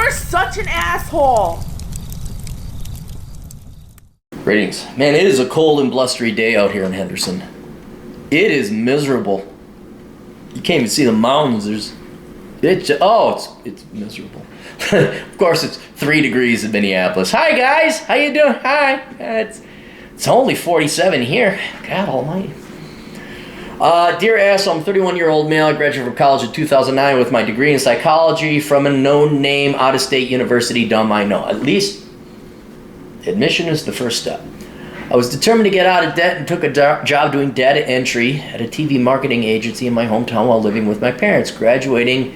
You're such an asshole. Greetings. Man, it is a cold and blustery day out here in Henderson. It is miserable. You can't even see the mountains. It's miserable. Of course, it's 3 degrees in Minneapolis. Hi guys, how you doing? Hi. It's only 47 here. God almighty. Dear asshole, I'm a 31-year-old male. I graduated from college in 2009 with my degree in psychology from a no-name out-of-state university. Dumb, I know. At least admission is the first step. I was determined to get out of debt and took a job doing data entry at a TV marketing agency in my hometown while living with my parents. Graduating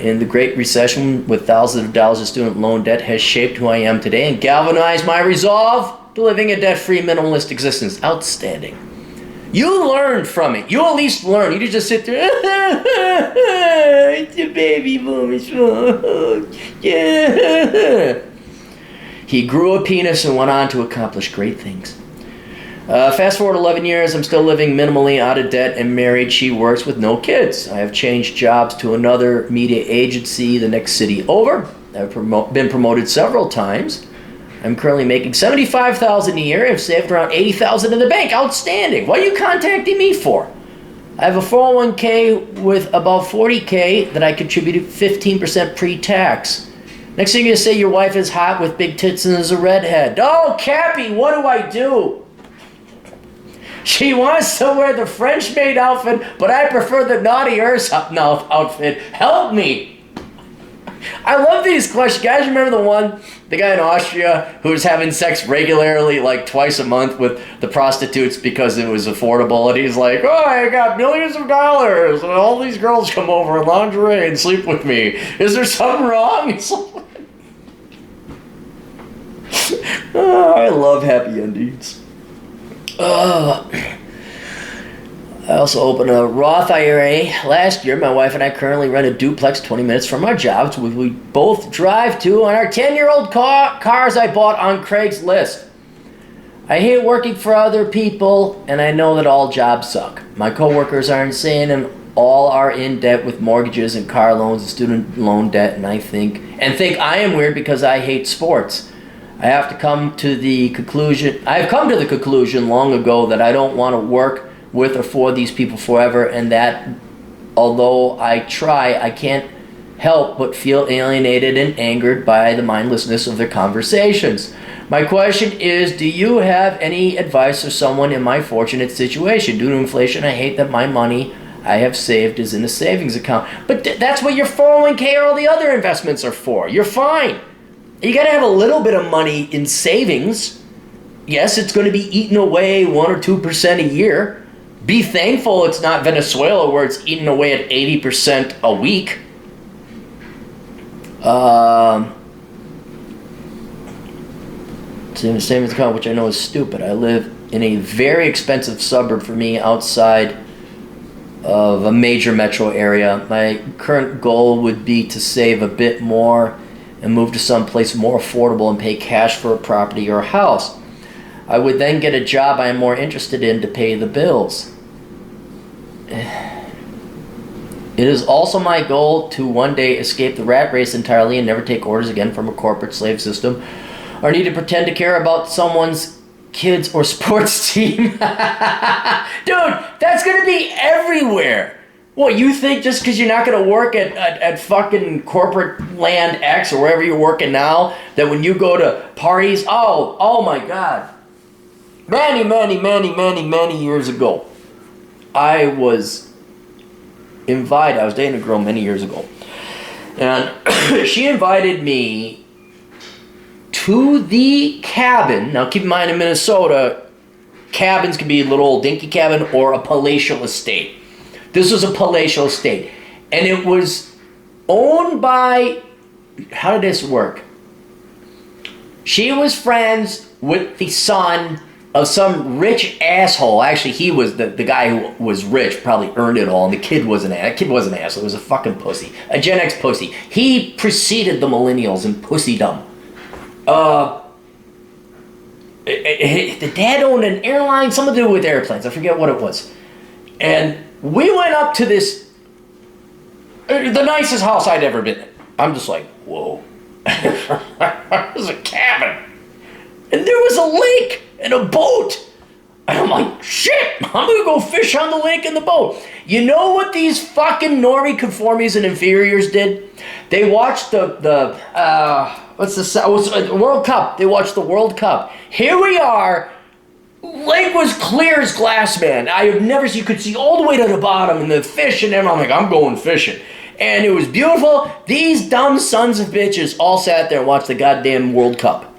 in the Great Recession with thousands of dollars of student loan debt has shaped who I am today and galvanized my resolve to living a debt-free minimalist existence. Outstanding. You learned from it. You at least learn. You just sit there. It's a baby boom's fault. Yeah. He grew a penis and went on to accomplish great things. Fast forward 11 years, I'm still living minimally, out of debt, and married. She works with no kids. I have changed jobs to another media agency the next city over. I've been promoted several times. I'm currently making $75,000 a year. I've saved around $80,000 in the bank. Outstanding. What are you contacting me for? I have a 401k with about $40K that I contributed 15% pre-tax. Next thing you say, your wife is hot with big tits and is a redhead. Oh, Cappy, what do I do? She wants to wear the French maid outfit, but I prefer the naughty Earth outfit. Help me. I love these questions. Guys, remember the guy in Austria who was having sex regularly, like twice a month with the prostitutes because it was affordable? And he's like, oh, I got millions of dollars, and all these girls come over in lingerie and sleep with me. Is there something wrong? It's like, oh, I love happy endings. I also opened a Roth IRA last year. My wife and I currently rent a duplex 20 minutes from our jobs. We both drive to on our 10-year-old cars I bought on Craigslist. I hate working for other people, and I know that all jobs suck. My coworkers are insane, and all are in debt with mortgages and car loans and student loan debt, and I think I am weird because I hate sports. I have come to the conclusion long ago that I don't want to work with or for these people forever, and that although I try, I can't help but feel alienated and angered by the mindlessness of their conversations. My question is, do you have any advice for someone in my fortunate situation? Due to inflation, I hate that my money I have saved is in a savings account. But that's what your 401k or all the other investments are for. You're fine. You got to have a little bit of money in savings. Yes, it's going to be eaten away 1 or 2% a year. Be thankful it's not Venezuela where it's eaten away at 80% a week. Savings account, which I know is stupid. I live in a very expensive suburb for me outside of a major metro area. My current goal would be to save a bit more and move to someplace more affordable and pay cash for a property or a house. I would then get a job I am more interested in to pay the bills. It is also my goal to one day escape the rat race entirely and never take orders again from a corporate slave system or need to pretend to care about someone's kids or sports team. Dude, that's going to be everywhere. What, you think just because you're not going to work at fucking corporate land X or wherever you're working now, that when you go to parties, oh my God. Many years ago, I was dating a girl many years ago, and she invited me to the cabin. Now keep in mind, in Minnesota, cabins can be a little old dinky cabin or a palatial estate. This was a palatial estate, and it was owned by, how did this work? She was friends with the son of some rich asshole. Actually, he was the guy who was rich, probably earned it all, and the kid was an asshole. It was a fucking pussy. A Gen X pussy. He preceded the millennials in pussydom. The dad owned an airline, something to do with airplanes. I forget what it was. And we went up to this, the nicest house I'd ever been in. I'm just like, whoa. It was a cabin. And there was a lake and a boat. And I'm like, shit, I'm gonna go fish on the lake in the boat. You know what these fucking normie conformies and inferiors did? They watched the World Cup. They watched the World Cup. Here we are. Lake was clear as glass, man. I have never seen, you could see all the way to the bottom and the fish and everything. I'm like, I'm going fishing. And it was beautiful. These dumb sons of bitches all sat there and watched the goddamn World Cup.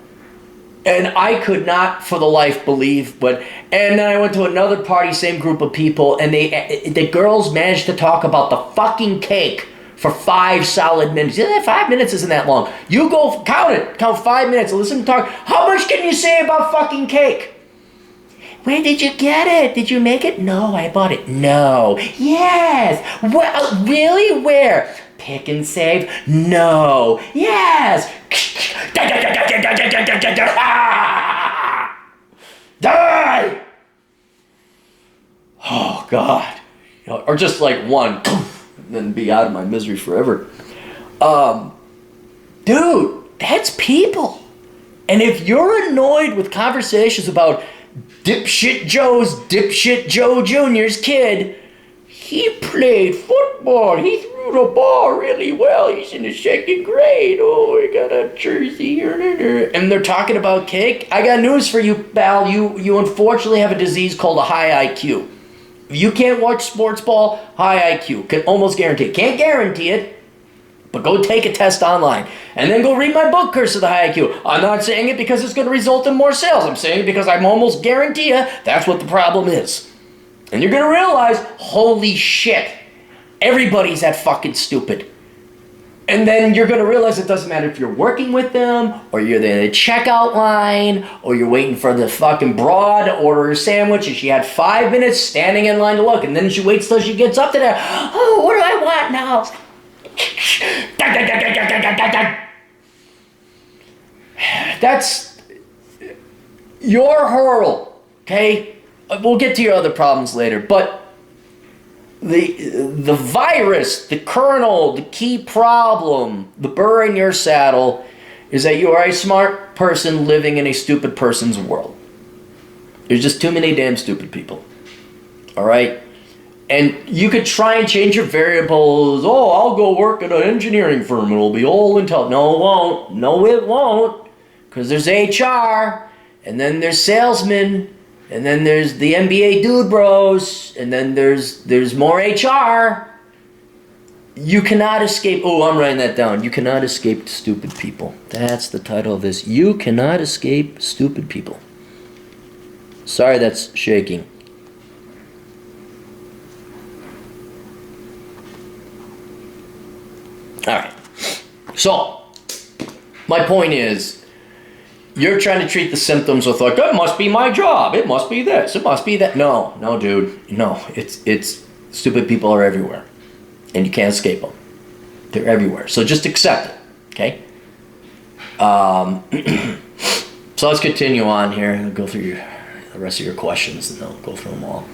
And I could not for the life believe, and then I went to another party, same group of people, and the girls managed to talk about the fucking cake for 5 solid minutes. Yeah, 5 minutes isn't that long. You go, count 5 minutes, listen to talk. How much can you say about fucking cake? Where did you get it? Did you make it? No, I bought it. No. Yes. Well, really? Where? Pick and save? No. Yes. Die! Oh, God. Or just like one, and then be out of my misery forever. Dude, that's people. And if you're annoyed with conversations about Dipshit Joe Jr.'s kid, he played football. He threw the ball really well. He's in the 2nd grade. Oh, I got a jersey here. And they're talking about cake. I got news for you, pal. You unfortunately have a disease called a high IQ. If you can't watch sports ball, high IQ. Can almost guarantee it. Can't guarantee it, but go take a test online. And then go read my book, Curse of the High IQ. I'm not saying it because it's going to result in more sales. I'm saying it because I'm almost guarantee you that's what the problem is. And you're going to realize, holy shit, everybody's that fucking stupid. And then you're going to realize it doesn't matter if you're working with them, or you're in the checkout line, or you're waiting for the fucking broad to order a sandwich, and she had 5 minutes standing in line to look, and then she waits till she gets up to there. Oh, what do I want now? That's your hurdle, okay? We'll get to your other problems later, but the virus, the kernel, the key problem, the burr in your saddle is that you are a smart person living in a stupid person's world. There's just too many damn stupid people, all right? And you could try and change your variables. Oh, I'll go work at an engineering firm. It'll be all intelligent. No, it won't. No, it won't. Because there's HR, and then there's salesmen, and then there's the NBA dude bros, and then there's more HR. You cannot escape. Oh, I'm writing that down. You cannot escape stupid people. That's the title of this. You cannot escape stupid people. Sorry, that's shaking. All right. So, my point is, you're trying to treat the symptoms with like, it must be my job. It must be this. It must be that. No, dude. No, it's stupid people are everywhere, and you can't escape them. They're everywhere. So just accept it, okay? So let's continue on here and go through the rest of your questions, and I'll go through them all.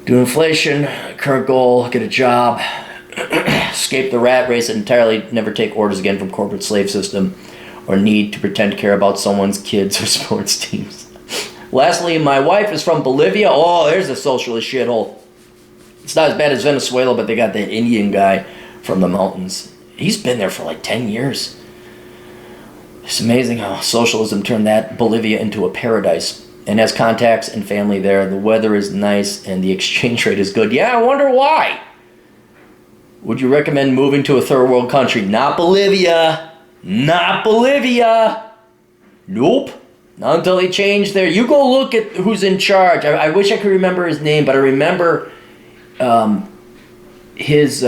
Do inflation, current goal, get a job, escape the rat race, and entirely never take orders again from corporate slave system, or need to pretend to care about someone's kids or sports teams. Lastly, my wife is from Bolivia. Oh, there's a socialist shithole. It's not as bad as Venezuela, but they got that Indian guy from the mountains. He's been there for like 10 years. It's amazing how socialism turned that Bolivia into a paradise, and has contacts and family there. The weather is nice and the exchange rate is good. Yeah, I wonder why. Would you recommend moving to a third world country? Not Bolivia. Not Bolivia. Nope. Not until they change their... You go look at who's in charge. I wish I could remember his name, but I remember his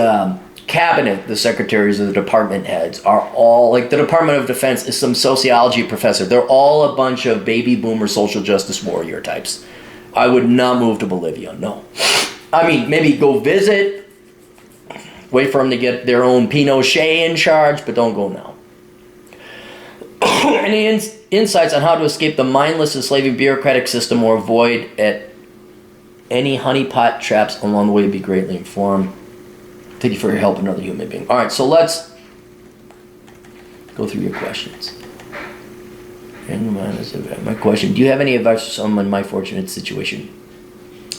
cabinet, the secretaries of the department heads, are all... Like, the Department of Defense is some sociology professor. They're all a bunch of baby boomer social justice warrior types. I would not move to Bolivia, no. I mean, maybe go visit, wait for them to get their own Pinochet in charge, but don't go now. Any insights on how to escape the mindless, enslaving bureaucratic system or avoid at any honeypot traps along the way would be greatly informed. Thank you for your help, another human being. All right, so let's go through your questions. And my question, do you have any advice for someone in my fortunate situation?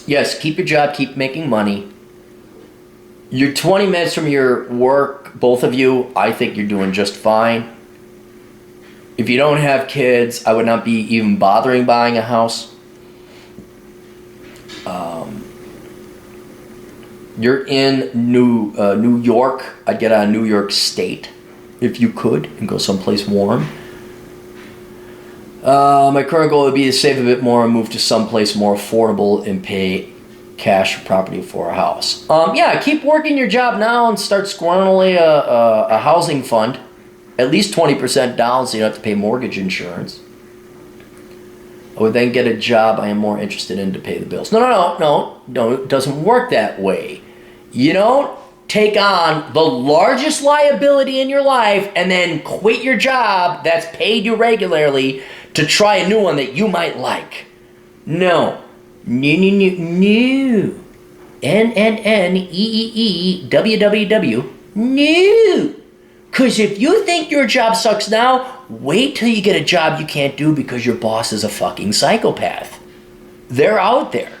Yes, keep your job, keep making money. You're 20 minutes from your work, both of you. I think you're doing just fine. If you don't have kids, I would not be even bothering buying a house. You're in New York. I'd get out of New York State if you could and go someplace warm. My current goal would be to save a bit more and move to someplace more affordable and pay cash for property for a house. Yeah, keep working your job now and start squirreling away a housing fund. At least 20% down so you don't have to pay mortgage insurance. I would then get a job I am more interested in to pay the bills. No, it doesn't work that way. You don't take on the largest liability in your life and then quit your job that's paid you regularly to try a new one that you might like. No. No. NNNEEE No. Because if you think your job sucks now, wait till you get a job you can't do because your boss is a fucking psychopath. They're out there.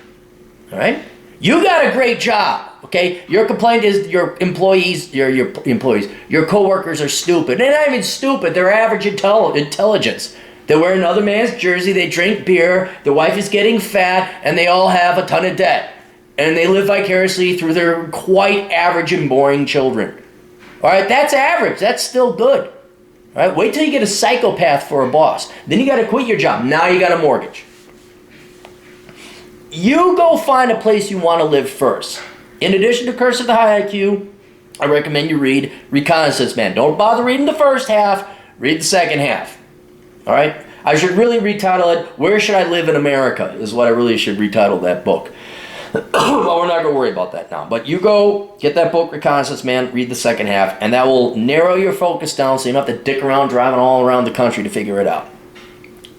All right? You got a great job. Okay? Your complaint is your employees, your coworkers are stupid. They're not even stupid. They're average intelligence. They wear another man's jersey, they drink beer, their wife is getting fat, and they all have a ton of debt. And they live vicariously through their quite average and boring children. All right, that's average. That's still good. All right, wait till you get a psychopath for a boss. Then you got to quit your job. Now you got a mortgage. You go find a place you want to live first. In addition to Curse of the High IQ, I recommend you read Reconnaissance Man. Don't bother reading the first half. Read the second half. All right? I should really retitle it, Where Should I Live in America? Is what I really should retitle that book. Well, we're not going to worry about that now. But you go get that book, Reconnaissance Man, read the second half, and that will narrow your focus down so you don't have to dick around driving all around the country to figure it out.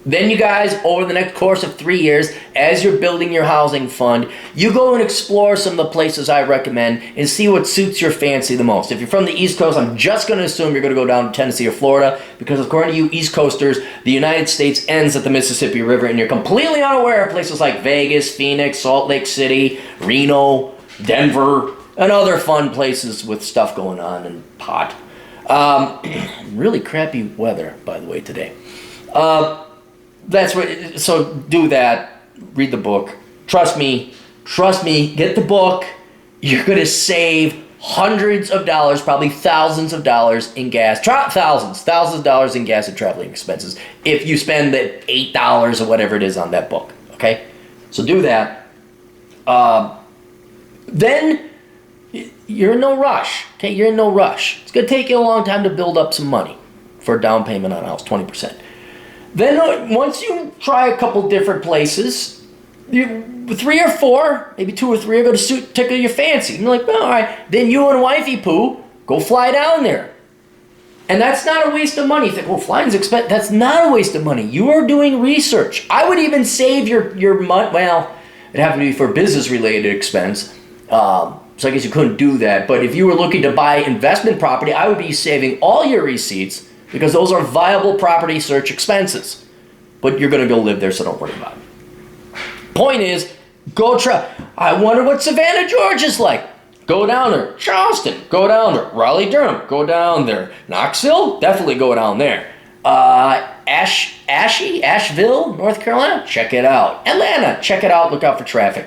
Then you guys, over the next course of 3 years, as you're building your housing fund, you go and explore some of the places I recommend and see what suits your fancy the most. If you're from the East Coast, I'm just going to assume you're going to go down to Tennessee or Florida because according to you East Coasters, the United States ends at the Mississippi River and you're completely unaware of places like Vegas, Phoenix, Salt Lake City, Reno, Denver, and other fun places with stuff going on and pot. Really crappy weather, by the way, today. That's what. So do that. Read the book. Trust me. Get the book. You're gonna save hundreds of dollars, probably thousands of dollars in gas. Thousands of dollars in gas and traveling expenses if you spend the $8 or whatever it is on that book. Okay, so do that. Then you're in no rush. Okay, you're in no rush. It's gonna take you a long time to build up some money for a down payment on a house, 20%. Then once you try a couple different places, 3 or 4, maybe 2 or 3 are going to tickle your fancy. And you're like, well, all right. Then you and Wifey Poo go fly down there. And that's not a waste of money. You think, well, flying's expensive. That's not a waste of money. You are doing research. I would even save your money. Well, it'd have to be for business-related expense. So I guess you couldn't do that. But if you were looking to buy investment property, I would be saving all your receipts because those are viable property search expenses. But you're going to go live there, so don't worry about it. Point is, go try. I wonder what Savannah, Georgia is like. Go down there. Charleston, go down there. Raleigh, Durham, go down there. Knoxville, definitely go down there. Asheville, North Carolina, check it out. Atlanta, check it out. Look out for traffic.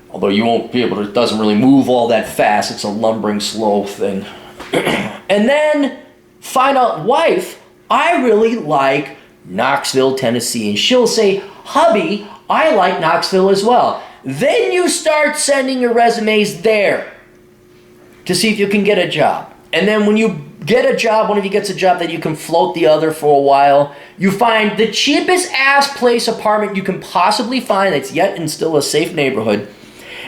Although you won't be able to, it doesn't really move all that fast. It's a lumbering, slow thing. And then find out, wife, I really like Knoxville, Tennessee. And she'll say, hubby, I like Knoxville as well. Then you start sending your resumes there to see if you can get a job. And then when you get a job, one of you gets a job that you can float the other for a while, you find the cheapest ass place apartment you can possibly find that's yet in still a safe neighborhood.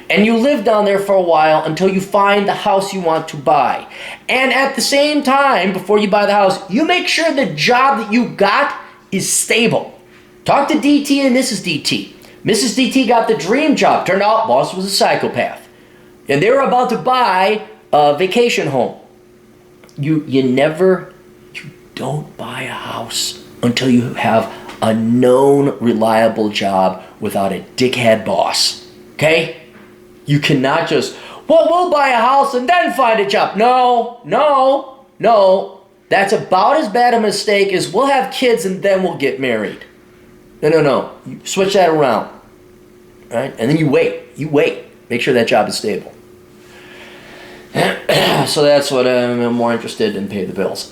And you live down there for a while until you find the house you want to buy. And at the same time, before you buy the house, you make sure the job that you got is stable. Talk to DT and Mrs. DT. Mrs. DT got the dream job. Turned out boss was a psychopath. And they were about to buy a vacation home. You don't buy a house until you have a known, reliable job without a dickhead boss. Okay? You cannot just, well, we'll buy a house and then find a job. No. That's about as bad a mistake as we'll have kids and then we'll get married. No. You switch that around. Right? And then you wait. Make sure that job is stable. So that's what I'm more interested in, pay the bills.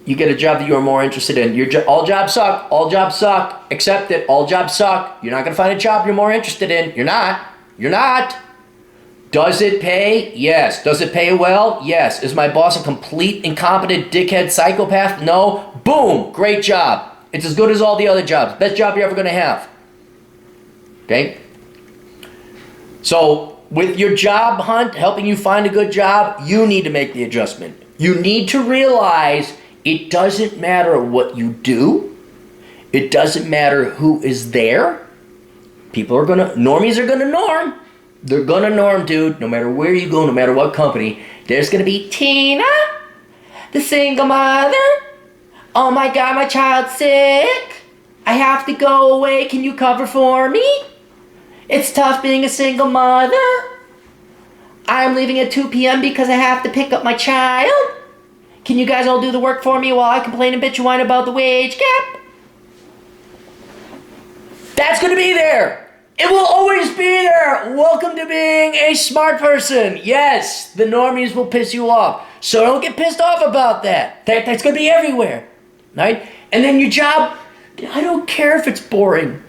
You get a job that you are more interested in. All jobs suck. All jobs suck. Accept it. All jobs suck. You're not going to find a job you're more interested in. You're not. Does it pay? Yes. Does it pay well? Yes. Is my boss a complete, incompetent, dickhead psychopath? No. Boom. Great job. It's as good as all the other jobs. Best job you're ever going to have. Okay? So, with your job hunt, helping you find a good job, you need to make the adjustment. You need to realize it doesn't matter what you do. It doesn't matter who is there. Normies are gonna norm. They're gonna norm, dude. No matter where you go, no matter what company, there's gonna be Tina, the single mother. Oh my God, my child's sick. I have to go away. Can you cover for me? It's tough being a single mother. I'm leaving at 2 p.m. because I have to pick up my child. Can you guys all do the work for me while I complain and bitch and whine about the wage gap? That's going to be there. It will always be there. Welcome to being a smart person. Yes, the normies will piss you off. So don't get pissed off about that. That's going to be everywhere. Right? And then your job, I don't care if it's boring.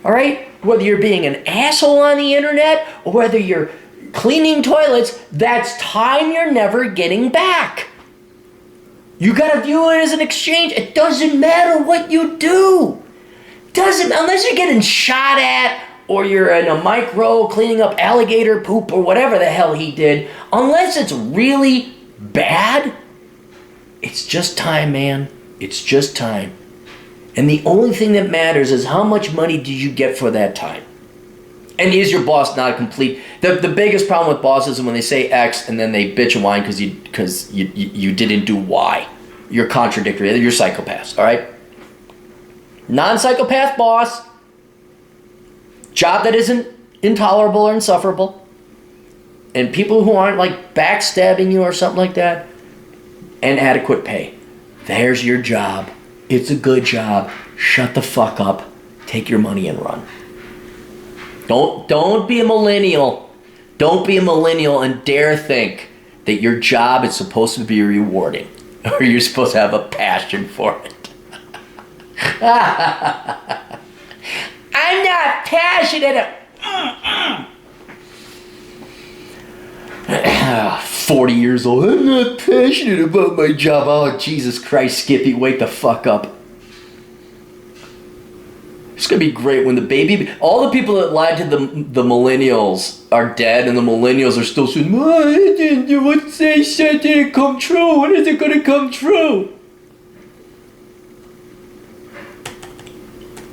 All right? Whether you're being an asshole on the internet or whether you're cleaning toilets, that's time you're never getting back. You gotta view it as an exchange. It doesn't matter what you do. Unless you're getting shot at or you're in a micro cleaning up alligator poop or whatever the hell he did. Unless it's really bad, it's just time, man. It's just time. And the only thing that matters is how much money did you get for that time? And is your boss not a complete... The biggest problem with bosses is when they say X and then they bitch and whine because you didn't do Y. You're contradictory. You're psychopaths, all right? Non-psychopath boss. Job that isn't intolerable or insufferable. And people who aren't like backstabbing you or something like that. And adequate pay. There's your job. It's a good job. Shut the fuck up. Take your money and run. Don't be a millennial. Don't be a millennial and dare think that your job is supposed to be rewarding. Or you're supposed to have a passion for it. I'm not passionate. 40 years old. I'm not passionate about my job. Oh, Jesus Christ, Skippy, wake the fuck up. It's going to be great when all the people that lied to the millennials are dead and the millennials are still saying, what they said didn't come true. When is it going to come true?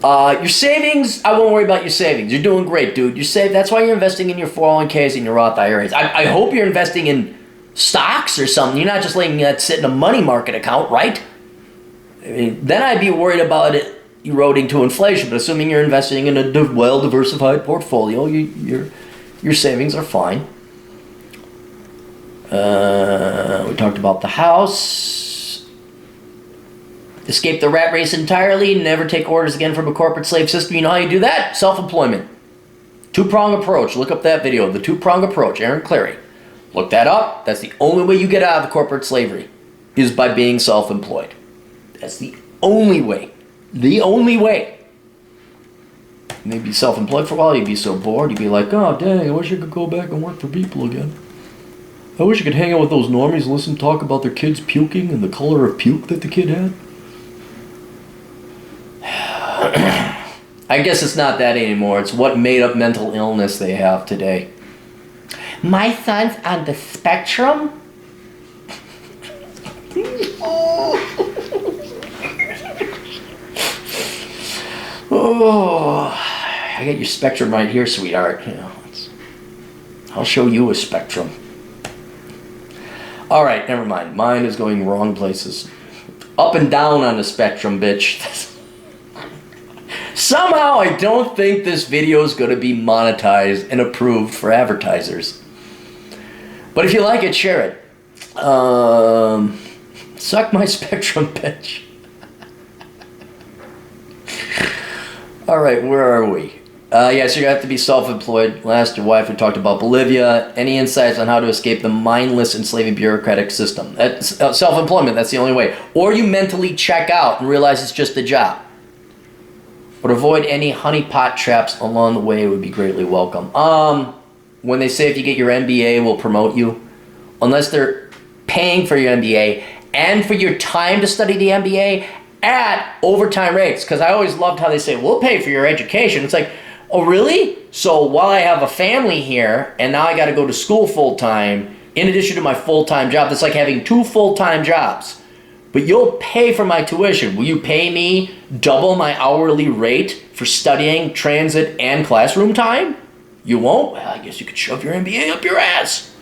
Your savings, I won't worry about your savings. You're doing great, dude. That's why you're investing in your 401ks and your Roth IRAs. I hope you're investing in stocks or something. You're not just letting that sit in a money market account, right? I mean, then I'd be worried about it eroding to inflation. But assuming you're investing in a well-diversified portfolio, your savings are fine. We talked about the house. Escape the rat race entirely. Never take orders again from a corporate slave system. You know how you do that? Self-employment. Two-prong approach. Look up that video. The two-prong approach. Aaron Clary. Look that up. That's the only way you get out of corporate slavery is by being self-employed. That's the only way. The only way. You'd be self-employed for a while. You'd be so bored. You'd be like, oh, dang, I wish I could go back and work for people again. I wish I could hang out with those normies and listen to talk about their kids puking and the color of puke that the kid had. I guess it's not that anymore. It's what made-up mental illness they have today. My son's on the spectrum? Oh, I got your spectrum right here, sweetheart. I'll show you a spectrum. All right, never mind. Mine is going wrong places. Up and down on the spectrum, bitch. Somehow I don't think this video is going to be monetized and approved for advertisers. But if you like it, share it. Suck my spectrum, bitch. All right, where are we? Yes, you have to be self-employed. Last, your wife, we talked about Bolivia. Any insights on how to escape the mindless, enslaving bureaucratic system? That's self-employment. That's the only way. Or you mentally check out and realize it's just a job. But avoid any honeypot traps along the way would be greatly welcome. When they say if you get your MBA, we'll promote you, unless they're paying for your MBA and for your time to study the MBA at overtime rates. Because I always loved how they say, we'll pay for your education. It's like, oh, really? So while I have a family here and now I got to go to school full time, in addition to my full-time job, that's like having 2 full-time jobs. But you'll pay for my tuition. Will you pay me double my hourly rate for studying, transit, and classroom time? You won't? Well, I guess you could shove your MBA up your ass.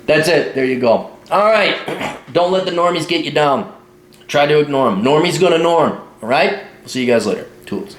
That's it. There you go. All right. Don't let the normies get you down. Try to ignore them. Normie's gonna norm. All right? We'll see you guys later. Tools.